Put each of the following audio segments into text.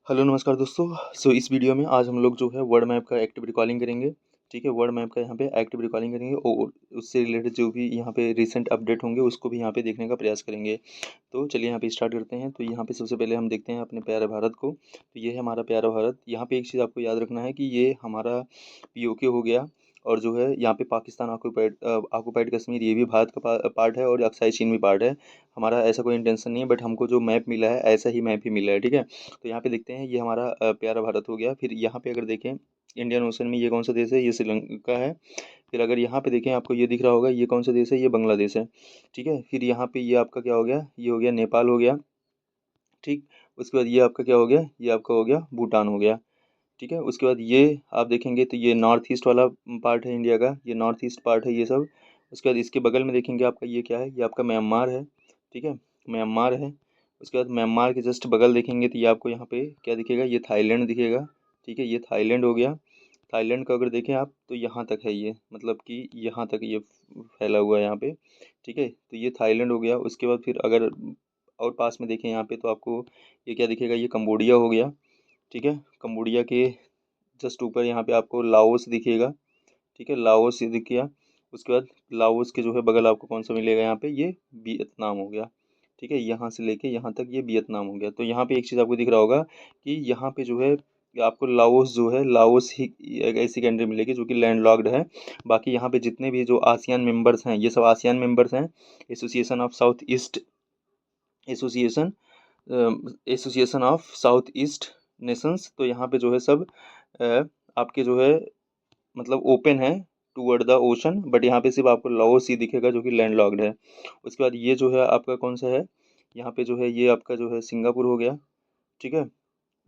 Hello नमस्कार दोस्तों। इस वीडियो में आज हम लोग जो है वर्ड मैप का एक्टिव रिकॉलिंग करेंगे। ठीक है, वर्ड मैप का यहाँ पे एक्टिव रिकॉलिंग करेंगे और उससे रिलेटेड जो भी यहाँ पे रिसेंट अपडेट होंगे उसको भी यहाँ पे देखने का प्रयास करेंगे। तो चलिए यहाँ पे स्टार्ट करते हैं। तो यहाँ पे सबसे पहले हम देखते हैं अपने प्यारे भारत को। तो ये है हमारा प्यारा भारत। यहाँ पे एक चीज़ आपको याद रखना है कि ये हमारा पीओके हो गया और जो है यहाँ पे पाकिस्तान ऑक्यूपाइड कश्मीर ये भी भारत का पार्ट है और अक्साई चीन भी पार्ट है। हमारा ऐसा कोई इंटेंशन नहीं है, बट हमको जो मैप मिला है ऐसा ही मैप ही मिला है। ठीक है, तो यहाँ पे देखते हैं ये हमारा प्यारा भारत हो गया। फिर यहाँ पे अगर देखें इंडियन ओशन में ये कौन सा देश है, ये श्रीलंका है। फिर अगर यहाँ पे देखें आपको ये दिख रहा होगा ये कौन सा देश है, ये बांग्लादेश है। ठीक है, फिर यहाँ पे ये आपका क्या हो गया, ये हो गया नेपाल हो गया। ठीक, उसके बाद ये आपका क्या हो गया, ये आपका हो गया भूटान हो गया। ठीक है, उसके बाद ये आप देखेंगे तो ये नॉर्थ ईस्ट वाला पार्ट है इंडिया का, ये नॉर्थ ईस्ट पार्ट है ये सब। उसके बाद इसके बगल में देखेंगे आपका ये क्या है, ये आपका म्यांमार है। ठीक है, म्यांमार है। उसके बाद म्यांमार के जस्ट बगल देखेंगे तो ये आपको यहाँ पे क्या दिखेगा, ये थाईलैंड दिखेगा। ठीक है, ये थाईलैंड हो गया। थाईलैंड का अगर देखें आप तो यहाँ तक है ये, मतलब कि यहाँ तक ये फैला हुआ है यहाँ पे। ठीक है, तो ये थाईलैंड हो गया। उसके बाद फिर अगर और पास में देखें यहाँ पे तो आपको ये क्या दिखेगा, ये कंबोडिया हो गया। ठीक है, कंबोडिया के जस्ट ऊपर यहाँ पे आपको लाओस दिखेगा। ठीक है, लाओस ये दिख गया। उसके बाद लाओस के जो है बगल आपको कौन सा मिलेगा, यहाँ पे ये वियतनाम हो गया। ठीक है, यहाँ से लेके यहाँ तक ये वियतनाम हो गया। तो यहाँ पे एक चीज़ आपको दिख रहा होगा कि यहाँ पे जो है आपको लाओस जो है, लाओस ही एक ऐसी कंट्री मिलेगी जो कि लैंड लॉक्ड है। बाकी यहाँ पे जितने भी जो आसियान मेंबर्स हैं ये सब आसियान मेंबर्स हैं। Association of south east association association of south east Nations. तो यहाँ पे जो है सब अ, आपके जो है मतलब ओपन है टूवर्ड द ओशन, बट यहाँ पे सिर्फ आपको लाओस ही दिखेगा जो कि लैंड लॉक्ड है। उसके बाद ये जो है आपका कौन सा है, यहाँ पे जो है ये आपका जो है सिंगापुर हो गया। ठीक है,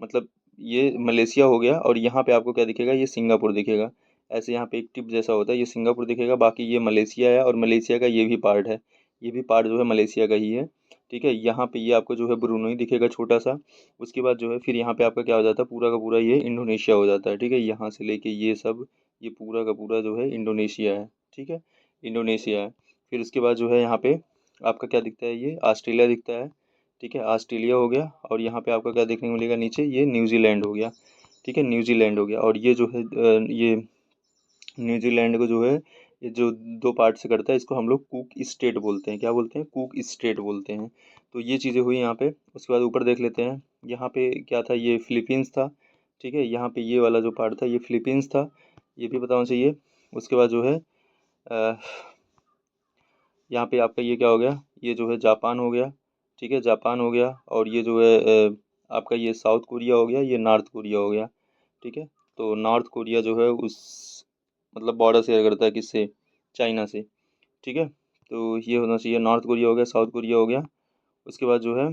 मतलब ये मलेशिया हो गया और यहाँ पे आपको क्या दिखेगा, ये सिंगापुर दिखेगा। ऐसे यहाँ पे एक टिप जैसा होता है, ये सिंगापुर दिखेगा, बाकी ये मलेशिया है और मलेशिया का ये भी पार्ट है। ये भी पार्ट जो है मलेशिया का ही है। ठीक है, यहाँ पे ये आपको जो है ब्रूनई दिखेगा छोटा सा। उसके बाद जो है फिर यहाँ पे आपका क्या हो जाता है, पूरा का पूरा ये इंडोनेशिया हो जाता है। ठीक है, यहाँ से लेके ये सब ये पूरा का पूरा जो है इंडोनेशिया है। ठीक है, इंडोनेशिया है। फिर उसके बाद जो है यहाँ पे आपका क्या दिखता है, ये ऑस्ट्रेलिया दिखता है। ठीक है, ऑस्ट्रेलिया हो गया और यहाँ पे आपका क्या देखने को मिलेगा नीचे, ये न्यूजीलैंड हो गया। ठीक है, न्यूजीलैंड हो गया और ये जो है ये न्यूजीलैंड को जो है ये जो दो पार्ट से करता है इसको हम लोग कुक स्टेट बोलते हैं। क्या बोलते हैं, कुक स्टेट बोलते हैं। तो ये चीज़ें हुई यहाँ पे। उसके बाद ऊपर देख लेते हैं, यहाँ पे क्या था, ये फिलीपींस था। ठीक है, यहाँ पे ये वाला जो पार्ट था ये फिलीपींस था, ये भी बताना चाहिए। उसके बाद जो है अ, यहाँ पे आपका ये क्या हो गया, ये जो है जापान हो गया। ठीक है, जापान हो गया और ये जो है आपका ये साउथ कोरिया हो गया, ये नॉर्थ कोरिया हो गया। ठीक है, तो नॉर्थ कोरिया जो है उस मतलब बॉर्डर शेयर करता है किससे, चाइना से। ठीक है, तो ये होना चाहिए, नॉर्थ कोरिया हो गया, साउथ कोरिया हो गया। उसके बाद जो है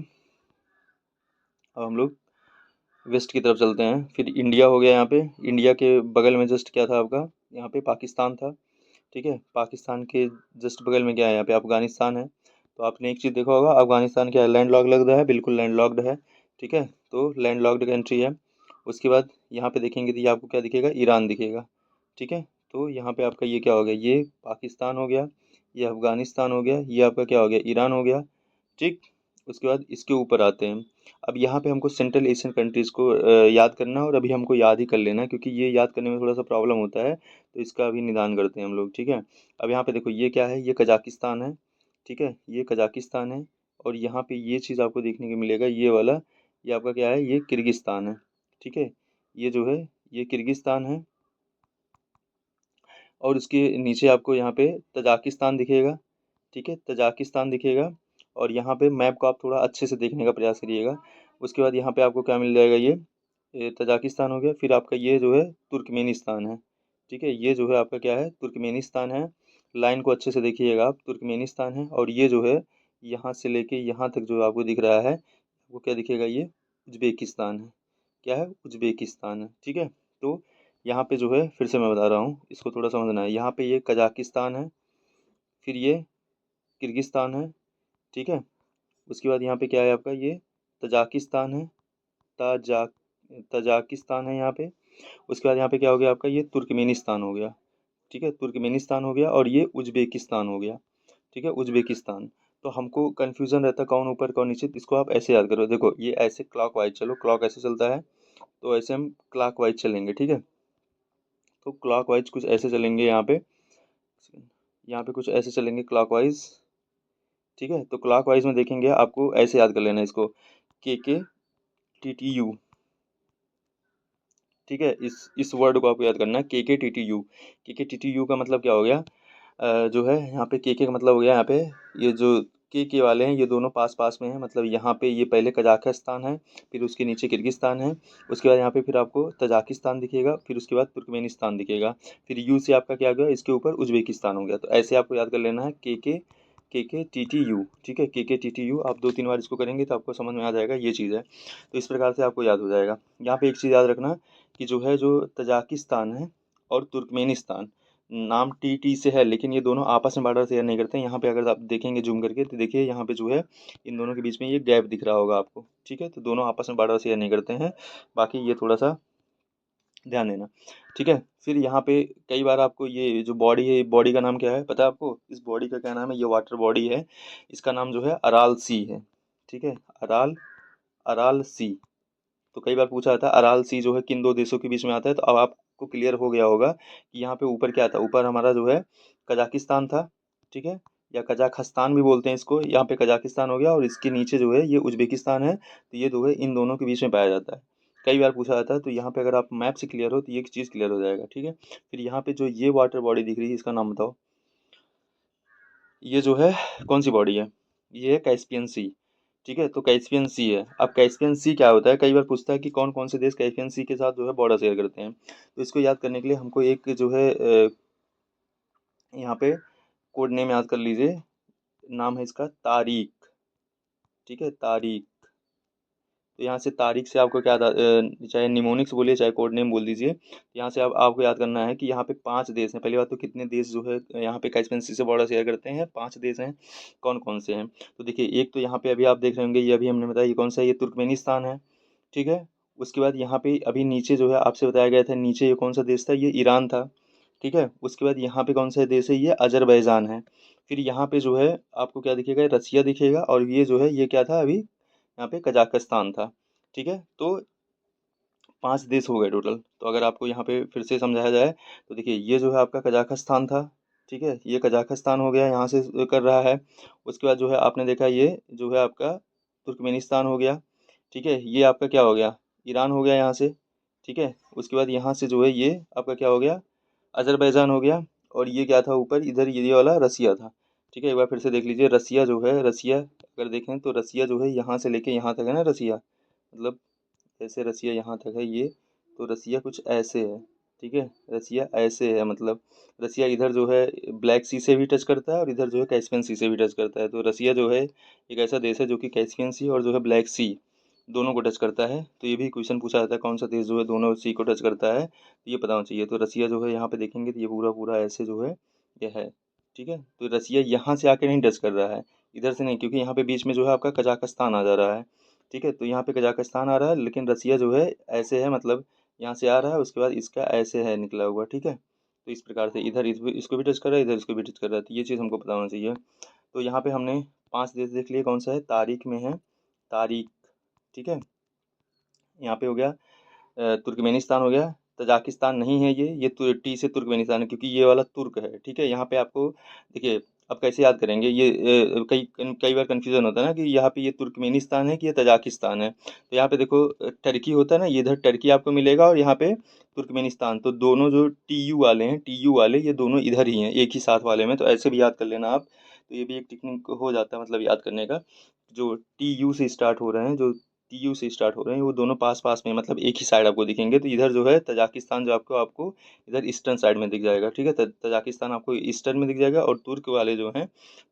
अब हम लोग वेस्ट की तरफ चलते हैं। फिर इंडिया हो गया, यहाँ पे इंडिया के बगल में जस्ट क्या था आपका, यहाँ पे पाकिस्तान था। ठीक है, पाकिस्तान के जस्ट बगल में क्या है, यहाँ पे अफगानिस्तान है। तो आपने एक चीज़ देखा होगा, अफगानिस्तान क्या है, लैंड लॉक लग रहा है, बिल्कुल लैंड लॉक्ड है। ठीक है, तो लैंड लॉक्ड कंट्री है। उसके बाद यहाँ पे देखेंगे तो ये आपको क्या दिखेगा, ईरान दिखेगा। ठीक है, तो यहाँ पे आपका ये क्या हो गया, ये पाकिस्तान हो गया, ये अफगानिस्तान हो गया, ये आपका क्या हो गया, ईरान हो गया। ठीक, उसके बाद इसके ऊपर आते हैं। अब यहाँ पे हमको सेंट्रल एशियन कंट्रीज़ को याद करना है और अभी हमको याद ही कर लेना है क्योंकि ये याद करने में थोड़ा सा प्रॉब्लम होता है। तो इसका अभी निदान करते हैं हम लोग। ठीक है, अब यहाँ पे देखो ये क्या है, ये कजाकिस्तान है। ठीक है, ये कजाकिस्तान है और यहाँ पे ये चीज़ आपको देखने को मिलेगा, ये वाला ये आपका क्या है, ये किर्गिस्तान है। ठीक है, ये जो है ये किर्गिस्तान है और उसके नीचे आपको यहाँ पे तजाकिस्तान दिखेगा। ठीक है, तजाकिस्तान दिखेगा और यहाँ पे मैप को आप थोड़ा अच्छे से देखने का प्रयास करिएगा। उसके बाद यहाँ पे आपको क्या मिल जाएगा, ये तजाकिस्तान हो गया। फिर आपका ये जो है तुर्कमेनिस्तान है। ठीक है, ये जो है आपका क्या है, तुर्कमेनिस्तान है। लाइन को अच्छे से देखिएगा आप, तुर्कमेनिस्तान है और ये जो है यहाँ से लेके यहाँ तक जो आपको दिख रहा है वो क्या दिखेगा, ये उज्बेकिस्तान है। क्या है, उज्बेकिस्तान है। ठीक है, तो यहाँ पे जो है फिर से मैं बता रहा हूँ, इसको थोड़ा समझना है। यहाँ पे ये कजाकिस्तान है, फिर ये किर्गिस्तान है। ठीक है, उसके बाद यहाँ पे क्या है आपका, ये तजाकिस्तान है, तजाक तजाकिस्तान है यहाँ पे। उसके बाद यहाँ पे क्या हो गया आपका, ये तुर्कमेनिस्तान हो गया। ठीक है, तुर्कमेनिस्तान हो गया और ये उज्बेकिस्तान हो गया। ठीक है, उज्बेकिस्तान। तो हमको कन्फ्यूज़न रहता है कौन ऊपर कौन नीचे, इसको आप ऐसे याद करो। देखो ये ऐसे क्लॉक वाइज चलो, क्लॉक ऐसे चलता है। तो ऐसे हम क्लॉकवाइज चलेंगे, ठीक है। तो क्लॉकवाइज कुछ ऐसे चलेंगे यहाँ पे कुछ ऐसे चलेंगे क्लॉकवाइज, ठीक है। तो क्लॉकवाइज में देखेंगे, आपको ऐसे याद कर लेना है इसको, KKTTU, ठीक है। इस वर्ड को आपको याद करना है, KKTTU। KKTTU का मतलब क्या हो गया, जो है यहाँ पे के का मतलब हो गया, यहाँ पे ये जो के वाले हैं ये दोनों पास पास में हैं, मतलब यहाँ पे ये पहले कजाकिस्तान है, फिर उसके नीचे किर्गिस्तान है, उसके बाद यहाँ पे फिर आपको तजाकिस्तान दिखेगा, फिर उसके बाद तुर्कमेनिस्तान दिखेगा, फिर यू से आपका क्या गया, इसके ऊपर उज्बेकिस्तान हो गया। तो ऐसे आपको याद कर लेना है, KKTTU, ठीक है। KKTTU आप 2-3 बार इसको करेंगे तो आपको समझ में आ जाएगा, ये चीज़ है। तो इस प्रकार से आपको याद हो जाएगा। यहाँ पे एक चीज़ याद रखना कि जो है, जो तजाकिस्तान है और तुर्कमेनिस्तान, नाम टी से है, लेकिन ये दोनों आपस में बॉर्डर शेयर नहीं करते हैं। यहाँ पे अगर आप देखेंगे जूम करके तो देखिए, यहाँ पे जो है इन दोनों के बीच में ये गैप दिख रहा होगा आपको, ठीक है। तो दोनों आपस में बॉर्डर शेयर नहीं करते हैं, बाकी ये थोड़ा सा ध्यान देना, ठीक है। फिर यहाँ पे कई बार आपको ये जो बॉडी है, बॉडी का नाम क्या है पता है आपको, इस बॉडी का क्या नाम है, ये वाटर बॉडी है, इसका नाम जो है अराल सी है, ठीक है। अराल अराल सी। तो कई बार पूछा जाता है अराल सी जो है किन दो देशों के बीच में आता है, तो अब आपको क्लियर हो गया होगा कि यहाँ पे ऊपर क्या था, ऊपर हमारा जो है कजाकिस्तान था, ठीक है, या कजाखस्तान भी बोलते हैं इसको, यहाँ पे कजाकिस्तान हो गया, और इसके नीचे जो है ये उज्बेकिस्तान है, तो ये जो है इन दोनों के बीच में पाया जाता है। कई बार पूछा जाता है, तो यहाँ पे अगर आप मैप से क्लियर हो तो ये चीज़ क्लियर हो जाएगा, ठीक है। फिर यहाँ पे जो ये वाटर बॉडी दिख रही है, इसका नाम बताओ, ये जो है कौन सी बॉडी है, ये है कैस्पियन सी, ठीक है। तो कैस्पियन सी है। अब कैस्पियन सी क्या होता है, कई बार पूछता है कि कौन कौन से देश कैस्पियन सी के साथ जो है बॉर्डर शेयर करते हैं। तो इसको याद करने के लिए हमको एक जो है यहाँ पे कोड नेम याद कर लीजिए, नाम है इसका तारीख, ठीक है, तारीख। तो यहाँ से तारीख से आपको क्या चाहे निमोनिक्स बोलिए चाहे कोड नेम बोल दीजिए, यहाँ से आपको याद करना है कि यहाँ पे 5 देश हैं। पहली बात तो कितने देश जो है यहाँ पे कैस्पियन सी से बॉर्डर शेयर करते हैं, 5 देश हैं। कौन कौन से हैं, तो देखिए, एक तो यहाँ पे अभी आप देख रहे होंगे, ये अभी हमने बताया, ये कौन सा है, ये तुर्कमेनिस्तान है, ठीक है। उसके बाद यहाँ पे अभी नीचे जो है आपसे बताया गया था, नीचे ये कौन सा देश था, ये ईरान था, ठीक है। उसके बाद यहाँ पे कौन सा देश है, ये अजरबैजान है। फिर यहाँ पे जो है आपको क्या दिखेगा, रसिया दिखेगा, और ये जो है ये क्या था अभी, यहाँ पे कजाकिस्तान था, ठीक है। तो 5 देश हो गए टोटल। तो अगर आपको यहाँ पे फिर से समझाया जाए, तो देखिए, ये जो है आपका कजाकिस्तान था, ठीक है, ये कजाकिस्तान हो गया, यहाँ से कर रहा है। उसके बाद जो है आपने देखा, ये जो है आपका तुर्कमेनिस्तान हो गया, ठीक है। ये आपका क्या हो गया, ईरान हो गया यहाँ से, ठीक है। उसके बाद यहाँ से जो है ये आपका क्या हो गया, अजरबैजान हो गया। और ये क्या था ऊपर, इधर ये वाला रसिया था, ठीक है। एक बार फिर से देख लीजिए, रसिया जो है, रसिया अगर देखें तो रसिया जो है यहाँ से लेके यहाँ तक है ना, रसिया मतलब जैसे रसिया यहाँ तक है ये, तो रसिया कुछ ऐसे है, ठीक है। रसिया ऐसे है, मतलब रसिया इधर जो है ब्लैक सी से भी टच करता है, और इधर जो है कैस्पियन सी से भी टच करता है। तो रसिया जो है एक ऐसा देश है जो कि कैस्पियन सी और जो है ब्लैक सी दोनों को टच करता है। तो ये भी क्वेश्चन पूछा जाता है, कौन सा देश जो है दोनों सी को टच करता है, तो ये पता होना चाहिए। तो रसिया जो है यहाँ पे देखेंगे तो ये पूरा पूरा ऐसे जो है ये है, ठीक है। तो रसिया यहाँ से आके नहीं टच कर रहा है, इधर से नहीं, क्योंकि यहाँ पे बीच में जो है आपका कजाकिस्तान आ जा रहा है, ठीक है। तो यहाँ पे कजाकिस्तान आ रहा है, लेकिन रसिया जो है ऐसे है, मतलब यहाँ से आ रहा है, उसके बाद इसका ऐसे है निकला हुआ, ठीक है। तो इस प्रकार से इधर इसको भी टच कर रहा है, इधर इसको भी टच कर रहा है, तो ये चीज़ हमको पता होना चाहिए। तो यहाँ पे हमने 5 देश देख लिए, कौन सा है, तारीख में है, तारीख, ठीक है। यहाँ पे हो गया तुर्कमेनिस्तान हो गया, तजाकिस्तान नहीं है ये टी से तुर्कमेनिस्तान है, क्योंकि ये वाला तुर्क है, ठीक है। यहाँ पे आपको देखिए, अब कैसे याद करेंगे ये, कई कई बार कन्फ्यूजन होता है ना कि यहाँ पे ये तुर्कमेनिस्तान है कि ये तजाकिस्तान है। तो यहाँ पे देखो, टर्की होता है ना, ये इधर टर्की आपको मिलेगा, और यहाँ पे तुर्कमेनिस्तान, तो दोनों जो TU वाले हैं, TU वाले ये दोनों इधर ही हैं, एक ही साथ वाले में। तो ऐसे भी याद कर लेना आप, तो ये भी एक टेक्निक हो जाता है, मतलब याद करने का। जो TU से स्टार्ट हो रहे हैं, जो TU से स्टार्ट हो रहे हैं, वो दोनों पास पास में, मतलब एक ही साइड आपको दिखेंगे। तो इधर जो है तजाकिस्तान, जो आपको आपको इधर ईस्टर्न साइड में दिख जाएगा, ठीक है। तजाकिस्तान आपको ईस्टर्न में दिख जाएगा, और तुर्क वाले जो हैं,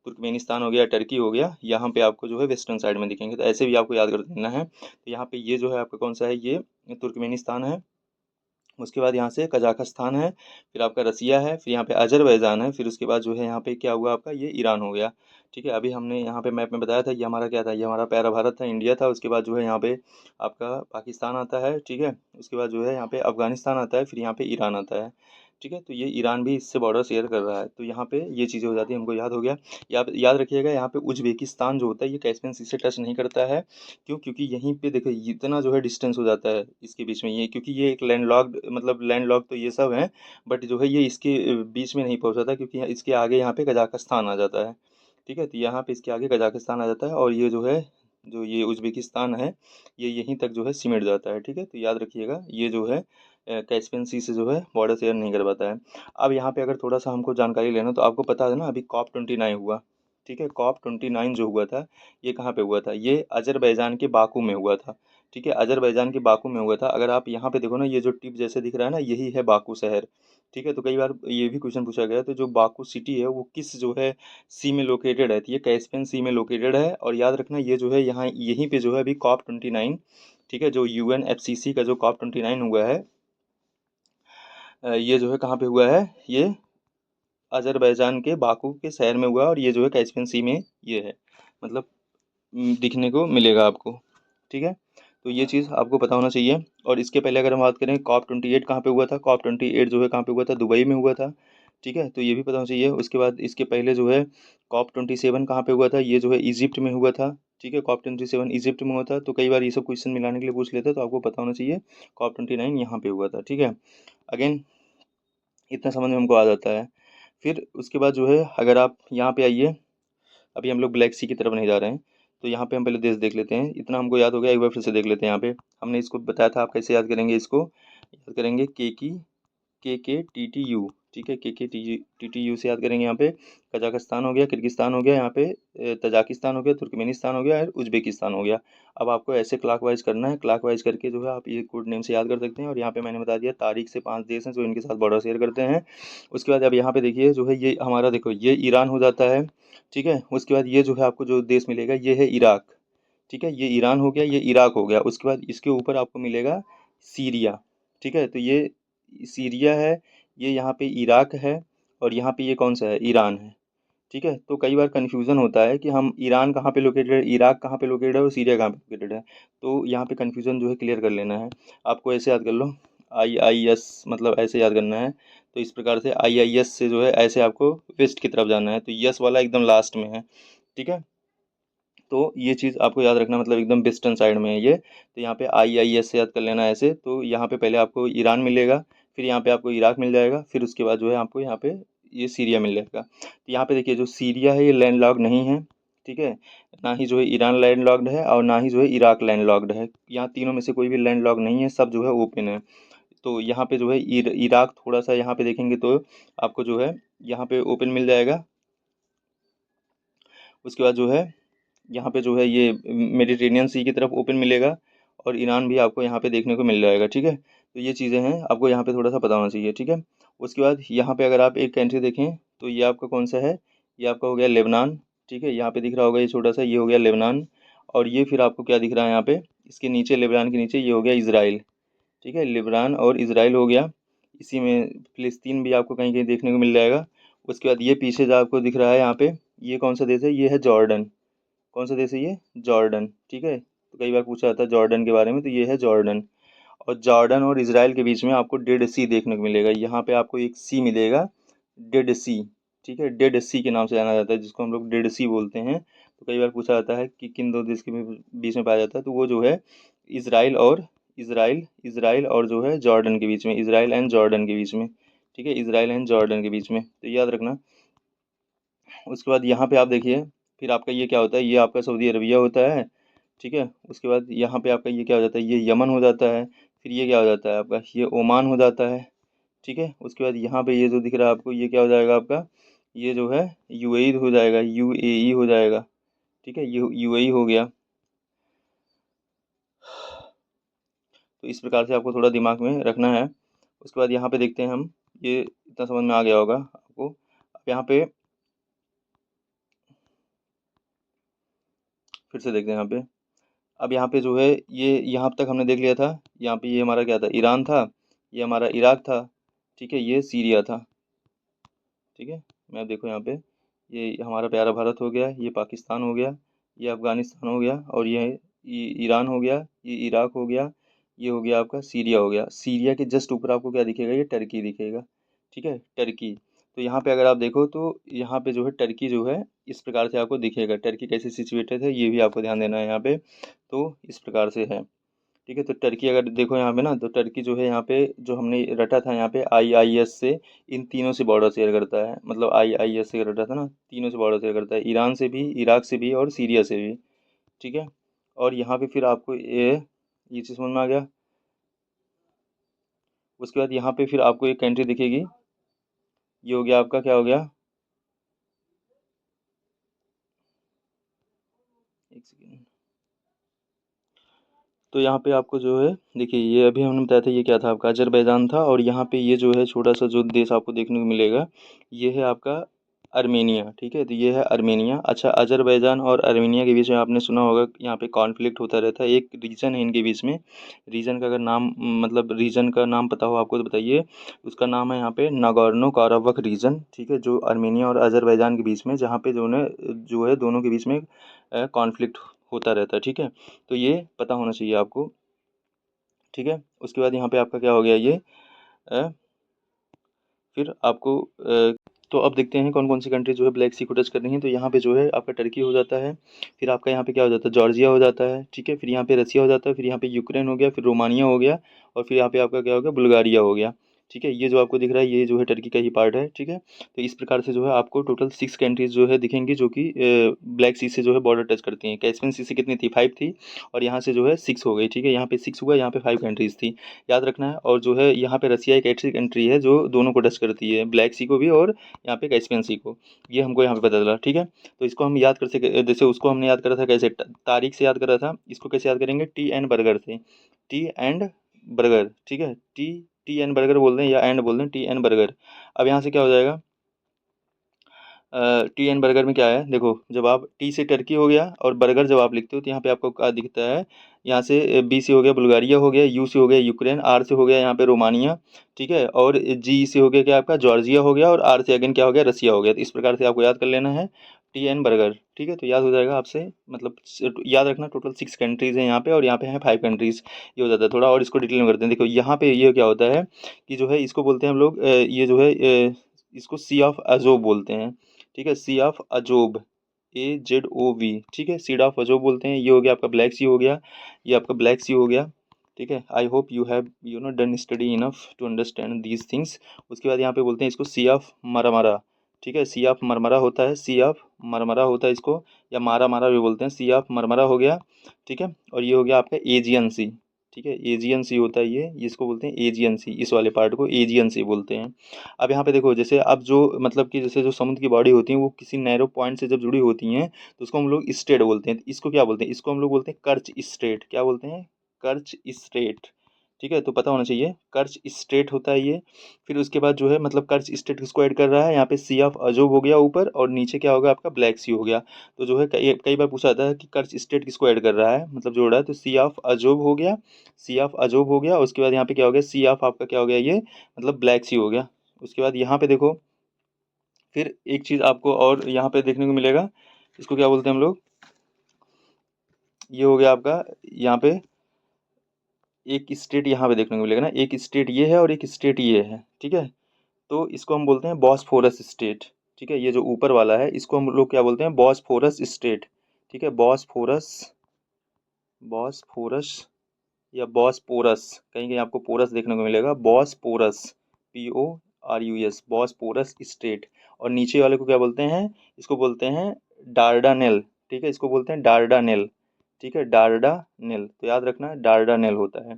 तुर्कमेनिस्तान हो गया, टर्की हो गया, यहाँ पे आपको जो है वेस्टर्न साइड में दिखेंगे। तो ऐसे भी आपको याद कर देना है। तो यहाँ पे ये जो है आपका कौन सा है, ये तुर्कमेनिस्तान है। उसके बाद यहाँ से कजाकिस्तान है, फिर आपका रसिया है, फिर यहाँ पे अजरबैजान है, फिर उसके बाद जो है यहाँ पे क्या हुआ आपका, ये ईरान हो गया, ठीक है। अभी हमने यहाँ पे मैप में बताया था, ये हमारा क्या था, ये हमारा प्यारा भारत था, इंडिया था। उसके बाद जो है यहाँ पे आपका पाकिस्तान आता है, ठीक है। उसके बाद जो है यहाँ पे अफगानिस्तान आता है, फिर यहाँ पे ईरान आता है, ठीक है। तो ये ईरान भी इससे बॉर्डर शेयर कर रहा है, तो यहाँ पे ये चीज़ें हो जाती हैं, हमको याद हो गया। याद रखिएगा, यहाँ पे उज्बेकिस्तान जो होता है ये कैस्पियन सी से टच नहीं करता है। क्यों? क्योंकि यहीं पे देखो इतना जो है डिस्टेंस हो जाता है इसके बीच में, ये क्योंकि ये एक लैंडलॉक्ड, मतलब लैंडलॉक्ड तो ये सब है, बट जो है ये इसके बीच में नहीं पहुँचाता, क्योंकि इसके आगे यहाँ पे कजाकिस्तान आ जाता है। ठीक है, तो यहाँ पे इसके आगे कजाकिस्तान आ जाता है, और ये जो है, जो ये उज्बेकिस्तान है, ये यहीं तक जो है सिमट जाता है। ठीक है, तो याद रखिएगा ये जो है कैस्पियन सी से जो है बॉर्डर शेयर नहीं कर पाता है। अब यहाँ पे अगर थोड़ा सा हमको जानकारी लेना, तो आपको पता है ना, अभी COP29 हुआ। ठीक है, COP29 जो हुआ था, ये कहाँ पे हुआ था? ये अजरबैजान के बाकू में हुआ था। ठीक है, अजरबैजान के बाकू में हुआ था। अगर आप यहाँ पे देखो ना, ये जो टिप जैसे दिख रहा है ना, यही है बाकू शहर। ठीक है, तो कई बार ये भी क्वेश्चन पूछा गया, तो जो बाकू सिटी है वो किस जो है सी में लोकेटेड है? तो ये कैस्पियन सी में लोकेटेड है। और याद रखना, ये जो है यहाँ यहीं पे जो है अभी COP29, ठीक है, जो UNFCCC का जो COP29 हुआ है, ये जो है कहाँ पे हुआ है? ये अजरबैजान के बाकू के शहर में हुआ है, और ये जो है कैस्पियन सी में ये है, मतलब दिखने को मिलेगा आपको। ठीक है, तो ये चीज़ आपको पता होना चाहिए। और इसके पहले अगर हम बात करें, COP28 कहाँ पे हुआ था? COP28 जो है कहाँ पे हुआ था? दुबई में हुआ था। ठीक है, तो ये भी पता होना चाहिए। उसके बाद इसके पहले जो है COP27 कहाँ पे हुआ था? ये जो है इजिप्ट में हुआ था। ठीक है, COP27 इजिप्ट में हुआ था। तो कई बार ये सब क्वेश्चन मिलाने के लिए पूछ लेते हैं, तो आपको पता होना चाहिए COP29 यहाँ पे हुआ था। ठीक है, अगेन इतना समझ में हमको आ जाता है। फिर उसके बाद जो है, अगर आप यहाँ पे आइए, अभी हम लोग ब्लैक सी की तरफ नहीं जा रहे हैं, तो यहाँ पे हम पहले देश देख लेते हैं। इतना हमको याद हो गया, एक बार फिर से देख लेते हैं। यहाँ पे हमने इसको बताया था, आप कैसे याद करेंगे इसको? याद करेंगे KKTTU। ठीक है, KKTTU से याद करेंगे। यहाँ पे कजाकिस्तान हो गया, किर्गिस्तान हो गया, यहाँ पे तजाकिस्तान हो गया, तुर्कमेनिस्तान हो गया, और उज्बेकिस्तान हो गया। अब आपको ऐसे क्लॉकवाइज करना है, क्लॉकवाइज करके जो है आप ये कोड नेम से याद कर सकते हैं। और यहाँ पे मैंने बता दिया तारीख से 5 देश हैं जो इनके साथ बॉर्डर शेयर करते हैं। उसके बाद अब यहाँ पे देखिए, जो है ये हमारा, देखो ये ईरान हो जाता है। ठीक है, उसके बाद ये जो है आपको जो देश मिलेगा, ये है इराक। ठीक है, ये ईरान हो गया, ये इराक हो गया। उसके बाद इसके ऊपर आपको मिलेगा सीरिया। ठीक है, तो ये सीरिया है, ये यहाँ पे इराक है, और यहाँ पे ये कौन सा है? ईरान है। ठीक है, तो कई बार कन्फ्यूज़न होता है कि हम ईरान कहाँ पे लोकेटेड है, इराक कहाँ पे लोकेटेड है, और सीरिया कहाँ पे लोकेटेड है। तो यहाँ पे कन्फ्यूज़न जो है क्लियर कर लेना है। आपको ऐसे याद कर लो, IIS, मतलब ऐसे याद करना है। तो इस प्रकार से IIS से जो है ऐसे आपको वेस्ट की तरफ जाना है, तो यस वाला एकदम लास्ट में है। ठीक है, तो ये चीज़ आपको याद रखना, मतलब एकदम वेस्टर्न साइड में है ये। तो यहाँ पे IIS से याद कर लेना ऐसे। तो यहाँ पे पहले आपको ईरान मिलेगा, फिर यहाँ पे आपको इराक मिल जाएगा, फिर उसके बाद जो है आपको यहाँ पे ये सीरिया मिल जाएगा। तो यहाँ पे देखिए, जो सीरिया है ये लैंड लॉक्ड नहीं है। ठीक है, ना ही जो है ईरान लैंड लॉक्ड है, और ना ही जो है इराक लैंड लॉक्ड है। यहाँ तीनों में से कोई भी लैंड लॉक्ड नहीं है, सब जो है ओपन है। तो यहाँ पे जो है इराक थोड़ा सा यहाँ पे देखेंगे तो आपको जो है यहाँ पे ओपन मिल जाएगा। उसके बाद जो है यहाँ पे जो है ये मेडिटेरेनियन सी की तरफ ओपन मिलेगा, और ईरान भी आपको यहाँ पे देखने को मिल जाएगा। ठीक है, तो ये चीज़ें हैं, आपको यहाँ पे थोड़ा सा पता होना चाहिए। ठीक है, उसके बाद यहाँ पे अगर आप एक कंट्री देखें, तो ये आपका कौन सा है? ये आपका हो गया लेबनान। ठीक है, यहाँ पे दिख रहा होगा ये छोटा सा, ये हो गया लेबनान। और ये फिर आपको क्या दिख रहा है यहाँ पे? इसके नीचे, लेबनान के नीचे ये हो गया इसराइल। ठीक है, लेबनान और इसराइल हो गया। इसी में फिलिस्तीन भी आपको कहीं कहीं देखने को मिल जाएगा। उसके बाद ये पीछे जो आपको दिख रहा है यहाँ पे, ये कौन सा देश है? ये है जॉर्डन। कौन सा देश है ये? जॉर्डन। ठीक है, तो कई बार पूछा जाता है जॉर्डन के बारे में, तो ये है जॉर्डन। और जॉर्डन और इसराइल के बीच में आपको डेड सी देखने को मिलेगा। यहाँ पे आपको एक सी मिलेगा, डेड सी। ठीक है, डेड सी के नाम से जाना जाता है, जिसको हम लोग डेड सी बोलते हैं। तो कई बार पूछा जाता है कि किन दो देश के बीच में पाया जाता है, तो वो जो है इसराइल और इसराइल और जो है जॉर्डन के बीच में, इसराइल एंड जॉर्डन के बीच में। ठीक है, इसराइल एंड जॉर्डन के बीच में, तो याद रखना। उसके बाद यहाँ पे आप देखिए, फिर आपका ये क्या होता है? ये आपका सऊदी अरबिया होता है। ठीक है, उसके बाद यहाँ पे आपका ये क्या हो जाता है? ये यमन हो जाता है। फिर ये क्या हो जाता है आपका? ये ओमान हो जाता है। ठीक है, उसके बाद यहाँ पे ये जो दिख रहा है आपको, ये क्या हो जाएगा आपका? ये जो है UAE हो जाएगा, UAE हो जाएगा। ठीक है, UAE हो गया। तो इस प्रकार से आपको थोड़ा दिमाग में रखना है। उसके बाद यहाँ पे देखते हैं हम, ये इतना समझ में आ गया होगा आपको। अब यहाँ पे फिर से देखते हैं यहाँ पे। अब यहाँ पे जो है, ये यहाँ तक हमने देख लिया था। यहाँ पे ये हमारा क्या था? ईरान था। ये हमारा इराक था। ठीक है, ये सीरिया था। ठीक है, मैं देखो यहाँ पे, ये हमारा प्यारा भारत हो गया, ये पाकिस्तान हो गया, ये अफ़गानिस्तान हो गया, और ये ईरान हो गया, ये इराक हो गया, ये हो गया आपका सीरिया हो गया। सीरिया के जस्ट ऊपर आपको क्या दिखेगा? ये टर्की दिखेगा। ठीक है, टर्की। तो यहाँ पे अगर आप देखो तो यहाँ पे जो है टर्की जो है इस प्रकार से आपको दिखेगा, टर्की कैसे सिचुएटेड है ये भी आपको ध्यान देना है यहाँ पे। तो इस प्रकार से है, ठीक है। तो टर्की अगर देखो यहाँ पे ना, तो टर्की जो है यहाँ पे जो हमने रटा था यहाँ पे IIS से, इन तीनों से बॉर्डर शेयर करता है, मतलब IIS से रटा था ना, तीनों से बॉर्डर शेयर करता है, ईरान से भी, इराक से भी और सीरिया से भी, ठीक है। और यहाँ पे फिर आपको ये चीज़ समझ में आ गया। उसके बाद यहाँ पे फिर आपको एक कंट्री दिखेगी, ये हो गया आपका, क्या हो गया, एक सेकेंड। तो यहाँ पे आपको जो है देखिए, ये अभी हमने बताया था, ये क्या था आपका, अजरबैजान था। और यहाँ पे ये जो है छोटा सा जो देश आपको देखने को मिलेगा, ये है आपका अर्मेनिया, ठीक है। तो ये है अर्मेनिया। अच्छा, अजरबैजान और अर्मेनिया के बीच में आपने सुना होगा कि यहाँ पे कॉन्फ्लिक्ट होता रहता है, एक रीजन है इनके बीच में। रीजन का अगर नाम, मतलब रीजन का नाम पता हो आपको तो बताइए। उसका नाम है यहाँ पे नागोर्नो काराबख रीजन, ठीक है, जो अर्मेनिया और अजरबैजान के बीच में, जहाँ पे जो है दोनों के बीच में कॉन्फ्लिक्ट होता रहता है, ठीक है। तो ये पता होना चाहिए आपको, ठीक है। उसके बाद यहाँ पे आपका क्या हो गया, ये अ, फिर आपको तो अब देखते हैं कौन कौन सी कंट्री जो है ब्लैक सी को टच कर रही हैं। तो यहाँ पे जो है आपका टर्की हो जाता है, फिर आपका यहाँ पे क्या हो जाता है, जॉर्जिया हो जाता है, ठीक है। फिर यहाँ पे रसिया हो जाता है, फिर यहाँ पे यूक्रेन हो गया, फिर रोमानिया हो गया, और फिर यहाँ पे आपका क्या हो गया, बुल्गारिया हो गया, ठीक है। ये जो आपको दिख रहा है ये जो है टर्की का ही पार्ट है, ठीक है। तो इस प्रकार से जो है आपको टोटल 6 कंट्रीज जो है दिखेंगी, जो कि ब्लैक सी से जो है बॉर्डर टच करती हैं। कैस्पियन सी से कितनी थी, 5 थी, और यहाँ से जो है 6 हो गई, ठीक है। यहाँ पे 6 हुआ, यहाँ पे 5 कंट्रीज थी, याद रखना है। और जो है यहाँ पे रसिया एक ऐसी कंट्री है जो दोनों को टच करती है, ब्लैक सी को भी और यहाँ पे कैस्पियन सी को, ये हमको यहाँ पे पता चला, ठीक है। तो इसको हम याद कर सके, जैसे उसको हमने याद करा था कैसे, तारीख से याद करा था, इसको कैसे याद करेंगे, टी एंड बर्गर से, टी एंड बर्गर, ठीक है। टी टी एंड बर्गर बोल दें या एंड बोल दें, टी एंड बर्गर। अब यहाँ से क्या हो जाएगा, टी एंड बर्गर में क्या है, देखो जब आप टी से टर्की हो गया, और बर्गर जब आप लिखते हो तो यहाँ पे आपको क्या दिखता है, यहाँ से बी से हो गया बुल्गारिया हो गया, यू से हो गया यूक्रेन, आर से हो गया यहाँ पे रोमानिया, ठीक है, और जी से हो गया क्या आपका जॉर्जिया हो गया, और आर से अगेन क्या हो गया, रसिया हो गया। तो इस प्रकार से आपको याद कर लेना है टी एंड बर्गर, ठीक है। तो याद हो जाएगा आपसे, मतलब याद रखना टोटल 6 कंट्रीज़ हैं यहाँ पे, और यहाँ पे हैं 5 कंट्रीज़, ये हो जाता है। थोड़ा और इसको डिटेल में करते हैं, देखो यहाँ पे ये क्या होता है कि जो है इसको बोलते हैं हम लोग ये जो है इसको सी ऑफ अजोब बोलते हैं, ठीक है, सी ऑफ अजोब, AZOV, ठीक है, सीड ऑफ अजोब बोलते हैं। ये हो गया आपका ब्लैक सी हो गया, ये आपका ब्लैक सी हो गया, ठीक है। I hope you have done study enough to understand these things. उसके बाद यहाँ पे बोलते हैं इसको सी ऑफ मरमरा, ठीक है, सी ऑफ मरमरा होता है, सी ऑफ मरमरा होता है इसको, या मारा मारा भी बोलते हैं, सी ऑफ मरमरा हो गया, ठीक है। और ये हो गया आपका एजियन सी, ठीक है, एजियन सी होता है ये, इसको बोलते हैं एजियन सी, इस वाले पार्ट को एजियन सी बोलते हैं। अब यहाँ पे देखो, जैसे अब जो मतलब कि जैसे जो समुद्र की बॉडी होती है वो किसी नैरो पॉइंट से जब जुड़ी होती हैं तो उसको हम लोग स्ट्रेट बोलते हैं। इसको क्या बोलते हैं, इसको हम लोग बोलते हैं कर्च स्ट्रेट, क्या बोलते हैं, कर्च स्ट्रेट, ठीक है। तो पता होना चाहिए कर्च स्ट्रेट होता है ये। फिर उसके बाद जो है मतलब कर्च स्ट्रेट किसको ऐड कर रहा है, यहाँ पे सी ऑफ अजोब हो गया ऊपर, और नीचे क्या होगा आपका ब्लैक सी हो गया। तो जो है कई कई बार पूछा जाता है कि कर्च स्ट्रेट किसको ऐड कर रहा है, मतलब जोड़ रहा है, तो सी ऑफ अजोब हो गया, सी ऑफ अजोब हो गया। उसके बाद यहाँ पे क्या हो गया, सी ऑफ आपका क्या हो गया, ये मतलब ब्लैक सी हो गया। उसके बाद यहाँ पे देखो, फिर एक चीज़ आपको और यहाँ पे देखने को मिलेगा, इसको क्या बोलते हैं हम लोग, ये हो गया आपका यहाँ पे एक स्टेट, यहाँ पे देखने को मिलेगा ना, एक स्टेट ये है और एक स्टेट ये है, ठीक है। तो इसको हम बोलते हैं बॉस्फोरस स्टेट, ठीक है। ये जो ऊपर वाला है इसको हम लोग क्या बोलते हैं, बॉस्फोरस स्टेट, ठीक है, बॉस्फोरस, बॉस्फोरस या बॉस्पोरस, कहीं कहीं आपको पोरस देखने को मिलेगा, बॉस्पोरस, PORUS, बॉस्पोरस स्टेट। और नीचे वाले को क्या बोलते हैं, इसको बोलते हैं डार्डानेल, ठीक है, इसको बोलते हैं डार्डानेल, ठीक है, डार्डानेल। तो याद रखना डार्डानेल होता है,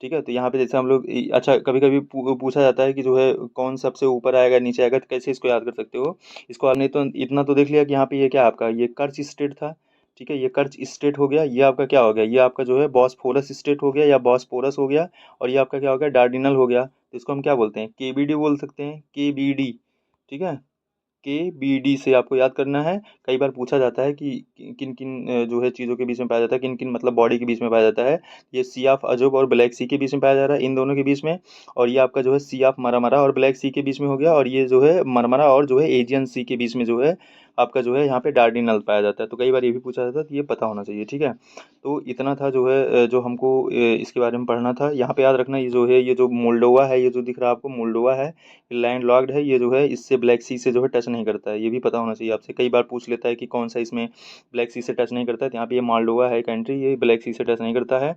ठीक है। तो यहाँ पे जैसे हम लोग अच्छा कभी कभी पूछा जाता है कि जो है कौन सबसे ऊपर आएगा नीचे आएगा, तो कैसे इसको याद कर सकते हो, इसको आपने तो इतना तो देख लिया कि यहाँ पे ये क्या आपका ये कर्च स्टेट था, ठीक है, ये कर्च स्टेट हो गया, ये आपका क्या हो गया, ये आपका जो है बॉस्फोरस स्टेट हो गया या बॉस्फोरस हो गया, और ये आपका क्या हो गया, डार्डिनल हो गया। तो इसको हम क्या बोलते हैं, KBD बोल सकते हैं, KBD, ठीक है, KBD से आपको याद करना है। कई बार पूछा जाता है कि किन किन जो है चीज़ों के बीच में पाया जाता है, किन किन मतलब बॉडी के बीच में पाया जाता है। ये सी ऑफ अजोब और ब्लैक सी के बीच में पाया जा रहा है, इन दोनों के बीच में। और ये आपका जो है सी ऑफ मरमरा और ब्लैक सी के बीच में हो गया, और ये जो है मरमरा और जो है एजियन सी के बीच में जो है आपका जो है यहाँ पे डार्डिनल पाया जाता है। तो कई बार ये भी पूछा जाता है, तो ये पता होना चाहिए, ठीक है। तो इतना था जो है जो हमको इसके बारे में पढ़ना था। यहाँ पे याद रखना, ये जो है, ये जो मोल्डोवा है, ये जो दिख रहा है आपको मोल्डोवा है, लैंड लॉक्ड है, ये जो है इससे ब्लैक सी से जो है टच नहीं करता है, ये भी पता होना चाहिए आपसे। कई बार पूछ लेता है कि कौन सा इसमें ब्लैक सी से टच नहीं करता है, तो यहाँ पे ये मोल्डोवा है कंट्री, ये ब्लैक सी से टच नहीं करता है।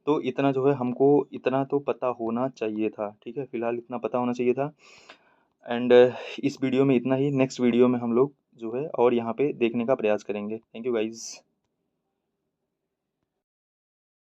तो इतना जो है हमको इतना तो पता होना चाहिए था, ठीक है, फिलहाल इतना पता होना चाहिए था। एंड इस वीडियो में इतना ही। नेक्स्ट वीडियो में हम लोग जो है और यहाँ पे देखने का प्रयास करेंगे। Thank you guys.